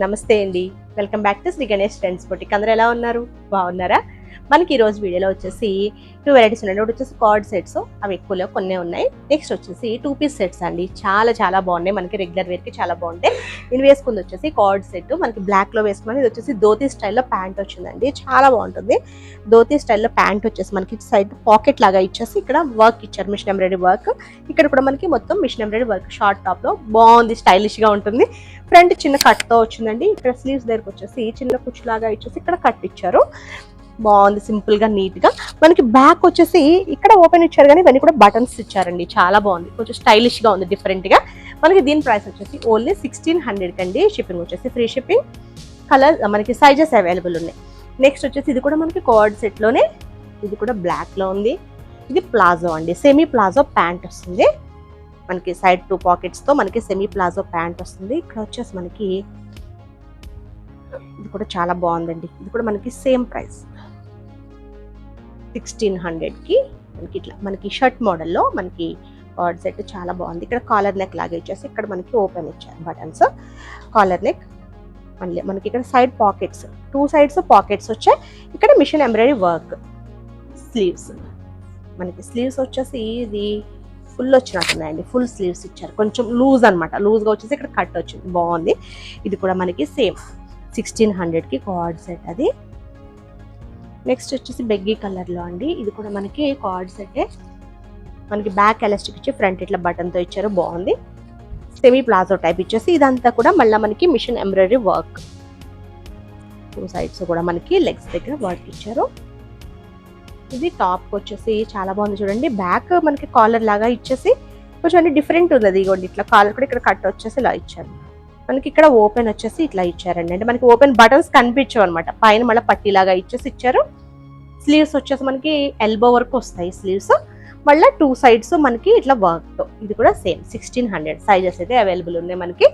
నమస్తే అండి. Welcome back to Shri Ganesh trends boutique. అందరూ ఎలా ఉన్నారు? బాగున్నారా? మనకి ఈ రోజు వీడియోలో వచ్చేసి 2 వెరైటీస్ ఉన్నాయి. ఒకటి వచ్చేసి కార్డ్ సెట్స్, అవి ఎక్కువలో కొన్ని ఉన్నాయి. నెక్స్ట్ వచ్చేసి 2 పీస్ సెట్స్ అండి. చాలా బాగున్నాయి. మనకి రెగ్యులర్ వేర్ కి చాలా బాగుంటాయి. నేను వేసుకుంది వచ్చేసి కార్డ్ సెట్, మనకి బ్లాక్ లో వేసుకున్నాను. ఇది వచ్చేసి ధోతీ స్టైల్లో ప్యాంట్ వచ్చిందండి. చాలా బాగుంటుంది. ధోతీ స్టైల్లో ప్యాంట్ వచ్చేసి మనకి సైడ్ పాకెట్ లాగా ఇచ్చేసి ఇక్కడ వర్క్ ఇచ్చారు, మిషన్ ఎంబ్రాయిడరీ వర్క్. ఇక్కడ కూడా మనకి మొత్తం machine embroidery work short top లో బాగుంది, స్టైలిష్ గా ఉంటుంది. ఫ్రంట్ చిన్న కట్ తో వచ్చిందండి. ఇక్కడ స్లీవ్స్ దగ్గరకు వచ్చేసి చిన్న కుచ్చు లాగా ఇచ్చేసి ఇక్కడ కట్ ఇచ్చారు. బాగుంది, సింపుల్ గా నీట్ గా. మనకి బ్యాక్ వచ్చేసి ఇక్కడ ఓపెన్ ఇచ్చారు, కానీ ఇవన్నీ కూడా బటన్స్ ఇచ్చారండి. చాలా బాగుంది, కొంచెం స్టైలిష్ గా ఉంది, డిఫరెంట్ గా. మనకి దీని ప్రైస్ వచ్చేసి ఓన్లీ 1600 కండి. షిప్పింగ్ వచ్చేసి ఫ్రీ షిప్పింగ్. కలర్ మనకి సైజెస్ అవైలబుల్ ఉన్నాయి. నెక్స్ట్ వచ్చేసి ఇది కూడా మనకి కార్డ్ సెట్ లోనే, ఇది కూడా బ్లాక్ లో ఉంది. ఇది ప్లాజో అండి, సెమీ ప్లాజో ప్యాంట్ వస్తుంది. మనకి సైడ్ 2 పాకెట్స్ తో మనకి సెమీ ప్లాజో ప్యాంట్ వస్తుంది. ఇక్కడ వచ్చేసి మనకి ఇది కూడా చాలా బాగుందండి. ఇది కూడా మనకి సేమ్ ప్రైస్ 1600 కి. మనకి ఇట్లా మనకి షర్ట్ మోడల్లో మనకి కార్డ్ సెట్ చాలా బాగుంది. ఇక్కడ కాలర్ నెక్ లాగా ఇచ్చేసి ఇక్కడ మనకి ఓపెన్ ఇచ్చారు బటన్స్, కాలర్ నెక్. మళ్ళీ మనకి ఇక్కడ సైడ్ పాకెట్స్, 2 సైడ్స్ పాకెట్స్ వచ్చాయి. ఇక్కడ మిషన్ ఎంబ్రాయిడరీ వర్క్. స్లీవ్స్ మనకి స్లీవ్స్ వచ్చేసి ఇది ఫుల్ వచ్చినట్టున్నాయండి. ఫుల్ స్లీవ్స్ ఇచ్చారు, కొంచెం లూజ్ అనమాట. లూజ్గా వచ్చేసి ఇక్కడ కట్ వచ్చింది, బాగుంది. ఇది కూడా మనకి సేమ్ 1600 కి కార్డ్ సెట్ అది. నెక్స్ట్ వచ్చేసి బెగ్గీ కలర్లో అండి. ఇది కూడా మనకి కార్డ్ సెట్. మనకి బ్యాక్ ఎలాస్టిక్ ఇచ్చి ఫ్రంట్ ఇట్లా బటన్తో ఇచ్చారు, బాగుంది. సెమీ ప్లాజో టైప్ ఇచ్చేసి ఇదంతా కూడా మళ్ళీ మనకి మిషన్ ఎంబ్రాయిడరీ వర్క్. 2 సైడ్స్ కూడా మనకి లెగ్స్ దగ్గర వర్క్ ఇచ్చారు. ఇది టాప్ వచ్చేసి చాలా బాగుంది చూడండి. బ్యాక్ మనకి కాలర్ లాగా ఇచ్చేసి కొంచెం అన్ని డిఫరెంట్ ఉంది. అది ఇవ్వండి, ఇట్లా కాలర్ కూడా ఇక్కడ కట్ వచ్చేసి ఇలా ఇచ్చారు. మనకి ఇక్కడ ఓపెన్ వచ్చేసి ఇట్లా ఇచ్చారండి. అంటే మనకి ఓపెన్ బటన్స్ కనిపించవు అనమాట. పైన మళ్ళీ పట్టీలాగా ఇచ్చేసి ఇచ్చారు. స్లీవ్స్ వచ్చేసి మనకి ఎల్బో వరకు వస్తాయి స్లీవ్స్. మళ్ళీ 2 సైడ్స్ మనకి ఇట్లా వర్క్. ఇది కూడా సేమ్ 1600. సైజెస్ అయితే అవైలబుల్ ఉన్నాయి మనకి.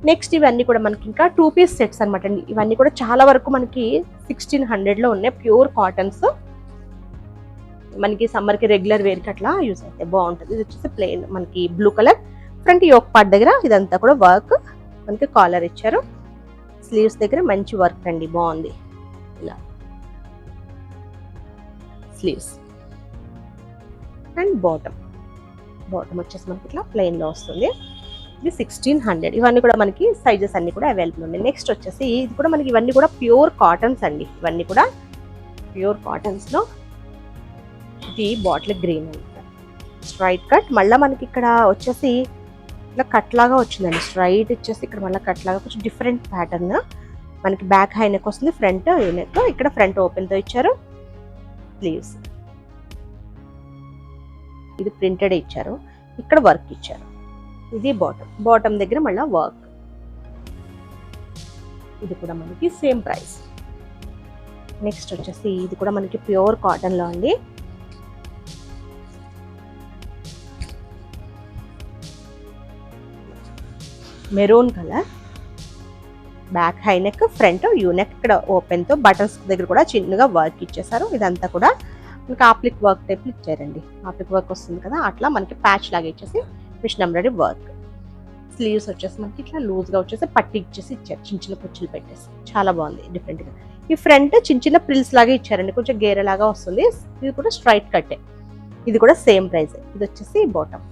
నెక్స్ట్ ఇవన్నీ కూడా మనకి ఇంకా 2 పీస్ సెట్స్ అనమాట అండి. ఇవన్నీ కూడా చాలా వరకు మనకి 1600లో ఉన్నాయి. ప్యూర్ కాటన్స్, మనకి సమ్మర్ కి రెగ్యులర్ వేర్ కి అట్లా యూజ్ అయితే బాగుంటుంది. ఇది వచ్చేసి ప్లెయిన్ మనకి blue colour. Front yoke part దగ్గర ఇదంతా కూడా వర్క్. మనకి కాలర్ ఇచ్చారు. స్లీవ్స్ దగ్గర మంచి వర్క్ అండి, బాగుంది. ఇలా స్లీవ్స్ అండ్ బాటమ్ వచ్చేసి మనకి ఇట్లా ప్లెయిన్ లో వస్తుంది. ఇది 1600. ఇవన్నీ కూడా మనకి సైజెస్ అన్ని కూడా అవైలబుల్ ఉన్నాయి. నెక్స్ట్ వచ్చేసి ఇది కూడా మనకి ఇవన్నీ కూడా ప్యూర్ కాటన్స్ అండి. ఇవన్నీ కూడా ప్యూర్ కాటన్స్ లో. ఇది బాటిల్ గ్రీన్ అండి, స్ట్రైట్ కట్. మళ్ళీ మనకి ఇక్కడ వచ్చేసి ఇట్లా కట్ లాగా వచ్చిందండి. స్ట్రైట్ ఇచ్చేసి ఇక్కడ మళ్ళీ కట్ లాగా కొంచెం డిఫరెంట్ ప్యాటర్న్. మనకి బ్యాక్ హై నెక్ వస్తుంది, ఫ్రంట్ నెక్. ఇక్కడ ఫ్రంట్ ఓపెన్ తో ఇచ్చారు. స్లీవ్స్ ఇది ప్రింటెడ్ ఇచ్చారు. ఇక్కడ వర్క్ ఇచ్చారు. ఇది బాటమ్ దగ్గర మళ్ళీ వర్క్. ఇది కూడా మనకి సేమ్ ప్రైస్. నెక్స్ట్ వచ్చేసి ఇది కూడా మనకి ప్యూర్ కాటన్ లో అండి. Maroon colour, back high neck, front U neck. ఇక్కడ ఓపెన్ తో బటన్స్ దగ్గర కూడా చిన్నగా వర్క్ ఇచ్చేసారు. ఇదంతా కూడా మనకి ఆప్లిక్ వర్క్ టైప్ ఇచ్చారండి. ఆప్లిక్ వర్క్ వస్తుంది కదా, అట్లా మనకి ప్యాచ్ లాగా ఇచ్చేసి మిషన్ ఎంబ్రాయిడరీ వర్క్. స్లీవ్స్ వచ్చేసి మనకి ఇట్లా లూజ్ గా వచ్చేసి పట్టి ఇచ్చేసి ఇచ్చారు, చిన్న కుచ్చులు పెట్టేసి. చాలా బాగుంది, డిఫరెంట్ గా. ఈ ఫ్రంట్ చిన్న ప్రిల్స్ లాగా ఇచ్చారండి, కొంచెం గేర లాగా వస్తుంది. ఇది కూడా స్ట్రైట్ కట్టే. ఇది కూడా సేమ్ ప్రైస్. ఇది వచ్చేసి బాటమ్.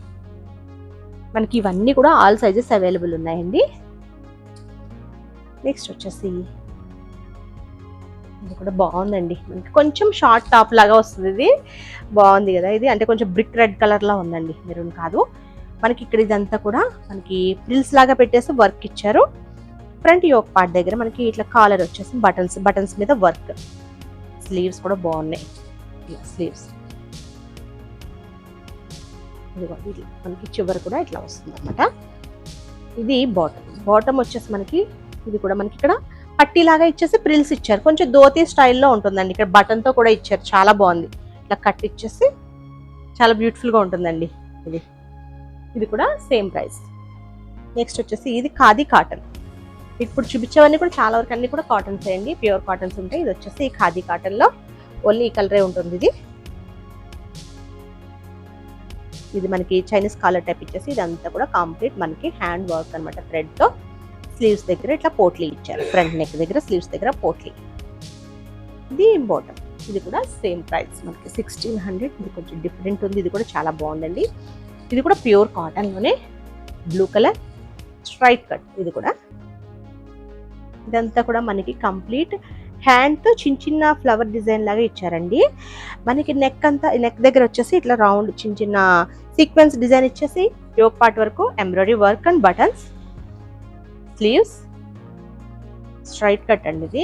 మనకి ఇవన్నీ కూడా ఆల్ సైజెస్ అవైలబుల్ ఉన్నాయండి. నెక్స్ట్ వచ్చేసి ఇది కూడా బాగుందండి. మనకి కొంచెం షార్ట్ టాప్ లాగా వస్తుంది. ఇది బాగుంది కదా. ఇది అంటే కొంచెం బ్రిక్ రెడ్ కలర్ లా ఉందండి, మెరూన్ కాదు. మనకి ఇక్కడ ఇదంతా కూడా మనకి ప్రిల్స్ లాగా పెట్టేసి వర్క్ ఇచ్చారు. ఫ్రంట్ యోక్ పార్ట్ దగ్గర మనకి ఇట్లా కాలర్ వచ్చేసి బటన్స్ మీద వర్క్. స్లీవ్స్ కూడా బాగున్నాయి. స్లీవ్స్ మనకి చివరి కూడా ఇట్లా వస్తుంది అనమాట. ఇది బాటమ్ వచ్చేసి మనకి ఇది కూడా మనకి ఇక్కడ పట్టీలాగా ఇచ్చేసి ప్రిల్స్ ఇచ్చారు. కొంచెం ధోతీ స్టైల్లో ఉంటుందండి. ఇక్కడ బటన్ తో కూడా ఇచ్చారు, చాలా బాగుంది. ఇట్లా కట్ ఇచ్చేసి చాలా బ్యూటిఫుల్ గా ఉంటుందండి. ఇది కూడా సేమ్ ప్రైస్. నెక్స్ట్ వచ్చేసి ఇది ఖాదీ కాటన్. ఇప్పుడు చూపించేవన్నీ కూడా చాలా వరకు అన్ని కూడా కాటన్స్ అండి, ప్యూర్ కాటన్స్ ఉంటాయి. ఇది వచ్చేసి ఖాదీ కాటన్ లో ఓన్లీ ఈ కలరే ఉంటుంది. ఇది మనకి చైనీస్ కాలర్ టైప్ ఇచ్చేసి ఇదంతా కూడా కంప్లీట్ మనకి హ్యాండ్ వర్క్ అనమాట. థ్రెడ్ తో స్లీవ్స్ దగ్గర ఇట్లా పోట్లీ ఇచ్చారు, ఫ్రంట్ నెక్ దగ్గర స్లీవ్స్ దగ్గర పోట్లీ. ఇది బాటమ్, ఇది కూడా సేమ్ ప్రైస్ మనకి 1600. ఇది కొంచెం డిఫరెంట్ ఉంది, ఇది కూడా చాలా బాగుందండి. ఇది కూడా ప్యూర్ కాటన్లోనే బ్లూ కలర్ స్ట్రైట్ కట్. ఇది కూడా ఇదంతా కూడా మనకి కంప్లీట్ హ్యాండ్తో చిన్న చిన్న ఫ్లవర్ డిజైన్ లాగా ఇచ్చారండి. మనకి నెక్ అంతా, నెక్ దగ్గర వచ్చేసి ఇట్లా రౌండ్ చిన్న చిన్న సీక్వెన్స్ డిజైన్ ఇచ్చేసి యోక్ పార్ట్ వరకు embroidery work and buttons. Sleeves straight cut అండి ఇది.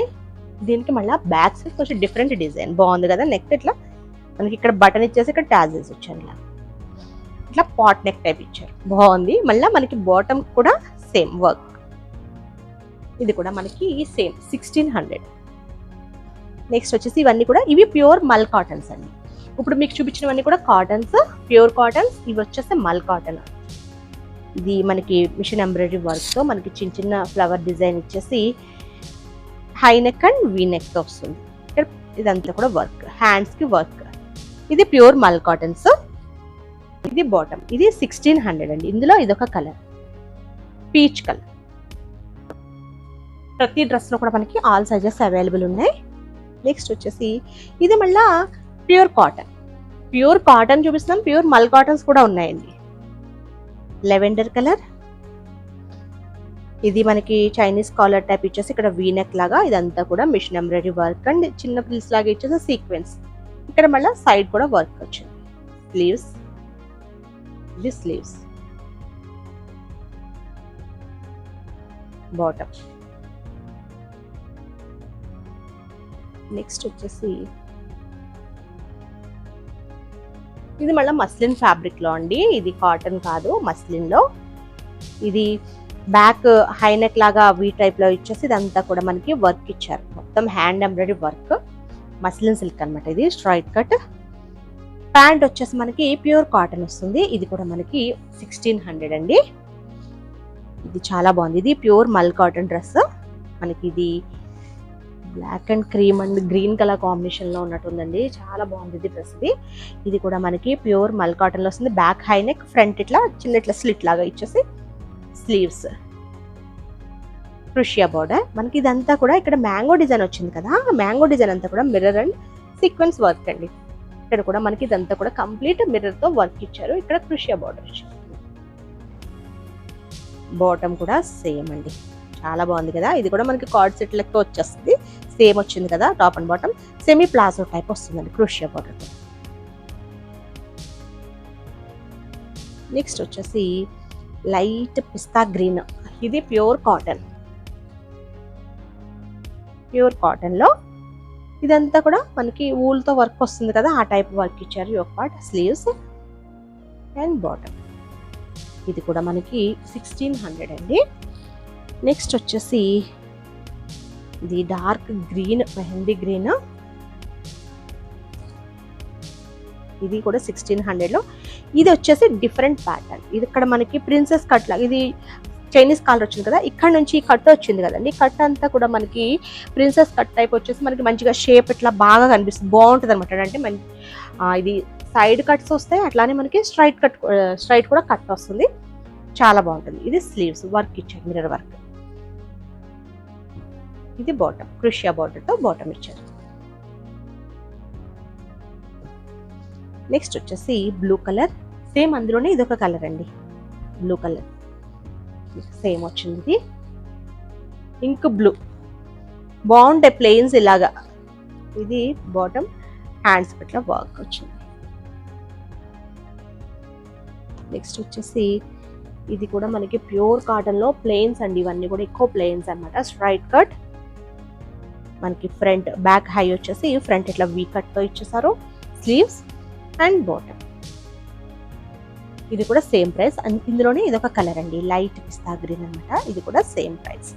దీనికి మళ్ళీ బ్యాక్ సైడ్ కొంచెం డిఫరెంట్ డిజైన్ బాగుంది కదా. నెక్ ఇట్లా మనకి ఇక్కడ బటన్ ఇచ్చేసి ఇక్కడ టాజెస్ వచ్చారు, ఇలా ఇట్లా పాట్ నెక్ టైప్ ఇచ్చారు, బాగుంది. మళ్ళీ మనకి బాటమ్ కూడా సేమ్ వర్క్. ఇది కూడా మనకి సేమ్ 1600. నెక్స్ట్ వచ్చేసి ఇవన్నీ కూడా ఇవి ప్యూర్ మల్ కాటన్స్ అండి. ఇప్పుడు మీకు చూపించినవన్నీ కూడా కాటన్స్, ప్యూర్ కాటన్స్. ఇవి వచ్చేసి మల్ కాటన్. ఇది మనకి మిషన్ ఎంబ్రాయిడరీ వర్క్తో మనకి చిన్న చిన్న ఫ్లవర్ డిజైన్ ఇచ్చేసి హై నెక్ అండ్ వీ నెక్తో వస్తుంది. ఇక్కడ ఇదంతా కూడా వర్క్, హ్యాండ్స్కి వర్క్. ఇది ప్యూర్ మల్ కాటన్స్. ఇది బాటమ్, ఇది 1600 అండి. ఇందులో ఇదొక కలర్ పీచ్ కలర్. ప్రతి డ్రెస్లో కూడా మనకి ఆల్ సైజెస్ అవైలబుల్ ఉన్నాయి. నెక్స్ట్ వచ్చేసి ఇది మళ్ళా ప్యూర్ కాటన్. ప్యూర్ కాటన్ చూపిస్తున్నాం, ప్యూర్ మల్ కాటన్స్ కూడా ఉన్నాయండి. Lavender colour. ఇది మనకి చైనీస్ కాలర్ టైప్ ఇచ్చేసి ఇక్కడ వీనెక్ లాగా ఇదంతా కూడా మిషన్ ఎంబ్రాయిడరీ వర్క్ అండ్ చిన్న ప్రిల్స్ లాగా ఇచ్చేసి సీక్వెన్స్. ఇక్కడ మళ్ళీ సైడ్ కూడా వర్క్ వచ్చింది. స్లీవ్స్, ఇది స్లీవ్స్. బాటమ్. నెక్స్ట్ వచ్చేసి ఇది మళ్ళీ మస్లిన్ ఫ్యాబ్రిక్ లో అండి. ఇది కాటన్ కాదు, మస్లిన్ లో. ఇది బ్యాక్ హై నెక్ లాగా వీ టైప్ లో ఇచ్చేసి ఇదంతా కూడా మనకి వర్క్ ఇచ్చారు, మొత్తం hand embroidery work. Muslin silk అనమాట. ఇది స్ట్రైట్ కట్. ప్యాంట్ వచ్చేసి మనకి ప్యూర్ కాటన్ వస్తుంది. ఇది కూడా మనకి 1600 అండి. ఇది చాలా బాగుంది. ఇది ప్యూర్ మల్ కాటన్ డ్రెస్. మనకి ఇది black and cream and green colour combination లో ఉన్నట్టుందండి, చాలా బాగుంది ఇది డ్రెస్. ఇది కూడా మనకి ప్యూర్ మల్ కాటన్ లో వస్తుంది. బ్యాక్ హై నెక్, ఫ్రంట్ ఇట్లా చిన్న ఇట్లా స్లిట్ లాగా ఇచ్చేసి స్లీవ్స్. క్రూషియా బార్డర్. మనకి ఇదంతా కూడా ఇక్కడ మ్యాంగో డిజైన్ వచ్చింది కదా, మ్యాంగో డిజైన్ అంతా కూడా మిర్రర్ అండ్ సీక్వెన్స్ వర్క్ అండి. ఇక్కడ కూడా మనకి ఇదంతా కూడా కంప్లీట్ మిర్రర్ తో వర్క్ ఇచ్చారు. ఇక్కడ క్రూషియా బార్డర్ ఇచ్చారు. బాటమ్ కూడా సేమ్ అండి, చాలా బాగుంది కదా. ఇది కూడా మనకి కార్డ్ సెట్ లెక్క వచ్చేస్తుంది, సేమ్ వచ్చింది కదా. Top and bottom semi palazzo type వస్తుందండి క్రూషియా బార్డర్ తో. నెక్స్ట్ వచ్చేసి లైట్ పిస్తా గ్రీన్. ఇది ప్యూర్ కాటన్. ప్యూర్ కాటన్ లో ఇదంతా కూడా మనకి ఊల్ తో వర్క్ వస్తుంది కదా, ఆ టైప్ వర్క్ ఇచ్చారు. Yoke part, sleeves and bottom. ఇది కూడా మనకి 1600 అండి. నెక్స్ట్ వచ్చేసి ఇది డార్క్ గ్రీన్, మెహందీ గ్రీన్. ఇది కూడా 1600 లో. ఇది వచ్చేసి డిఫరెంట్ ప్యాటర్న్. ఇది ఇక్కడ మనకి ప్రిన్సెస్ కట్ లాగా, ఇది చైనీస్ కాలర్ వచ్చింది కదా, ఇక్కడ నుంచి కట్ వచ్చింది కదండి. కట్ అంతా కూడా మనకి ప్రిన్సెస్ కట్ టైప్ వచ్చేసి మనకి మంచిగా షేప్ ఇట్లా బాగా కనిపిస్తుంది, బాగుంటుంది అనమాట. అంటే ఇది సైడ్ కట్స్ వస్తాయి, అట్లానే మనకి స్ట్రైట్ కూడా కట్ వస్తుంది, చాలా బాగుంటుంది. ఇది స్లీవ్స్ వర్క్ ఇచ్చారు, మిర్రర్ వర్క్. ఇది బాటమ్, క్రూషియా బార్డర్ తో బాటమ్ ఇచ్చారు. నెక్స్ట్ వచ్చేసి బ్లూ కలర్. సేమ్ అందులోనే ఇదొక కలర్ అండి, బ్లూ కలర్ సేమ్ వచ్చింది. ఇది ఇంక్ బ్లూ, బాగుంటాయి ప్లెయిన్స్ ఇలాగా. ఇది బాటమ్, హ్యాండ్స్ పట్ల వర్క్ వచ్చింది. నెక్స్ట్ వచ్చేసి ఇది కూడా మనకి ప్యూర్ కాటన్ లో ప్లెయిన్స్ అండి. ఇవన్నీ కూడా ఎక్కువ ప్లెయిన్స్ అన్నమాట. స్ట్రైట్ కట్, మనకి ఫ్రంట్ బ్యాక్ హై వచ్చేసి ఫ్రంట్ ఇట్లా వీ కట్ తో ఇచ్చేసారు. Sleeves and bottom. ఇది కూడా సేమ్ ప్రైస్. ఇందులోనే ఇదొక కలర్ అండి, లైట్ పిస్తా గ్రీన్ అనమాట. ఇది కూడా సేమ్ ప్రైస్.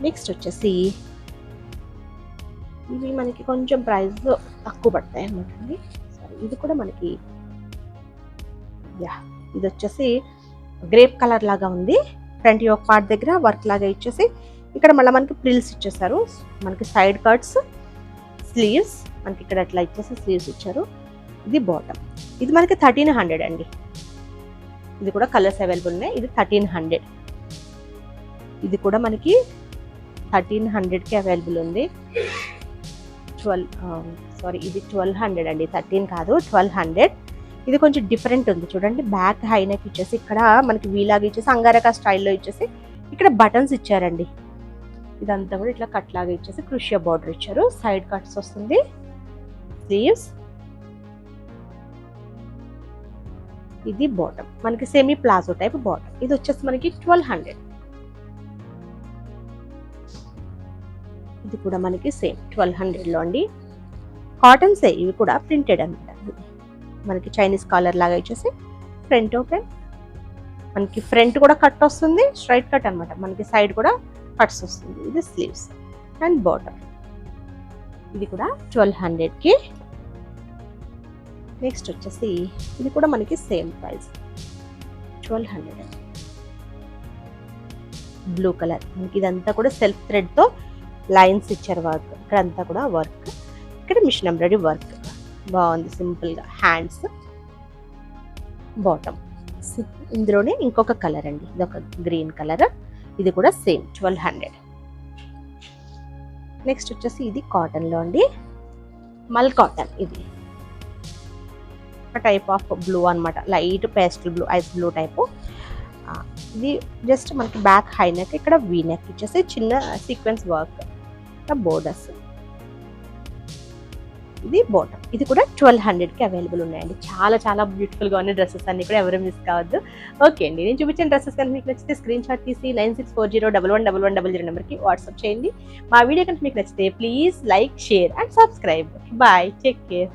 నెక్స్ట్ వచ్చేసి ఇవి మనకి కొంచెం ప్రైస్ తక్కువ పడతాయి అనమాట అండి. సరే, ఇది కూడా మనకి ఇది వచ్చేసి గ్రేప్ కలర్ లాగా ఉంది. ఫ్రంట్ యోక్ పార్ట్ దగ్గర వర్క్ లాగా ఇచ్చేసి ఇక్కడ మళ్ళీ మనకి ప్రిల్స్ ఇచ్చేసారు. మనకి సైడ్ కట్స్, స్లీవ్స్ మనకి ఇక్కడ అట్లా ఇచ్చేసి స్లీవ్స్ ఇచ్చారు. ఇది బాటమ్. ఇది మనకి 1300 అండి. ఇది కూడా కలర్స్ అవైలబుల్ ఉన్నాయి. ఇది 1300. ఇది కూడా మనకి 1300కి అవైలబుల్ ఉంది. 12 ఇది 1200 అండి, 13 కాదు 1200. ఇది కొంచెం డిఫరెంట్ ఉంది చూడండి. బ్యాక్ హై నెక్ ఇచ్చేసి ఇక్కడ మనకి వీలాగా ఇచ్చేసి అంగారక స్టైల్లో ఇచ్చేసి ఇక్కడ బటన్స్ ఇచ్చారండి. ఇదంతా కూడా ఇట్లా కట్ లాగా ఇచ్చేసి క్రూషియా బార్డర్ ఇచ్చారు. సైడ్ కట్స్ వస్తుంది. స్లీవ్స్, ఇది బాటమ్ మనకి సెమీ ప్లాజో టైప్ బాటమ్. ఇది వచ్చేసి మనకి 1200. ఇది కూడా మనకి సేమ్ 1200లో అండి. కాటన్సే ఇవి కూడా, ప్రింటెడ్ అనమాట. మనకి చైనీస్ కాలర్ లాగా ఇచ్చేసి ఫ్రంట్ ఓపెన్, మనకి ఫ్రంట్ కూడా కట్ వస్తుంది, స్ట్రైట్ కట్ అనమాట. మనకి సైడ్ కూడా కట్స్ వస్తుంది. ఇది స్లీవ్స్ అండ్ బాటమ్. ఇది కూడా 1200కి. నెక్స్ట్ వచ్చేసి ఇది కూడా మనకి సేమ్ ప్రైస్ 1200. బ్లూ కలర్ మనకి ఇదంతా కూడా సెల్ఫ్ థ్రెడ్తో లైన్స్ ఇచ్చారు. వర్క్ ఇక్కడ అంతా కూడా వర్క్, ఇక్కడ మిషన్ ఎంబ్రాయిడరీ వర్క్ బాగుంది. సింపుల్గా హ్యాండ్స్, బాటమ్. ఇందులోనే ఇంకొక కలర్ అండి, ఇది ఒక గ్రీన్ కలర్. ఇది కూడా సేమ్ 1200. నెక్స్ట్ వచ్చేసి ఇది కాటన్లో అండి, మల్ కాటన్. ఇది ఒక టైప్ ఆఫ్ బ్లూ అనమాట, light pastel blue, ice blue type. ఇది జస్ట్ మనకి బ్యాక్ హై నెక్, ఇక్కడ వీ నెక్ ఇచ్చేసి చిన్న సీక్వెన్స్ వర్క్, బోర్డర్స్. ఇది బాటమ్. ఇది కూడా 1200కి అవైలబుల్ ఉన్నాయండి. చాలా చాలా బ్యూటిఫుల్గా ఉన్న డ్రెస్సెస్ అన్ని కూడా ఎవరు మిస్ కావద్దు. ఓకే అండి, నేను చూపించిన డ్రెస్సెస్ కనుక మీకు నచ్చితే స్క్రీన్ షాట్ తీసి 9640111100 నెంబర్కి వాట్సాప్ చేయండి. మా వీడియో కనుక మీకు నచ్చితే please like, share and subscribe. Bye, take care.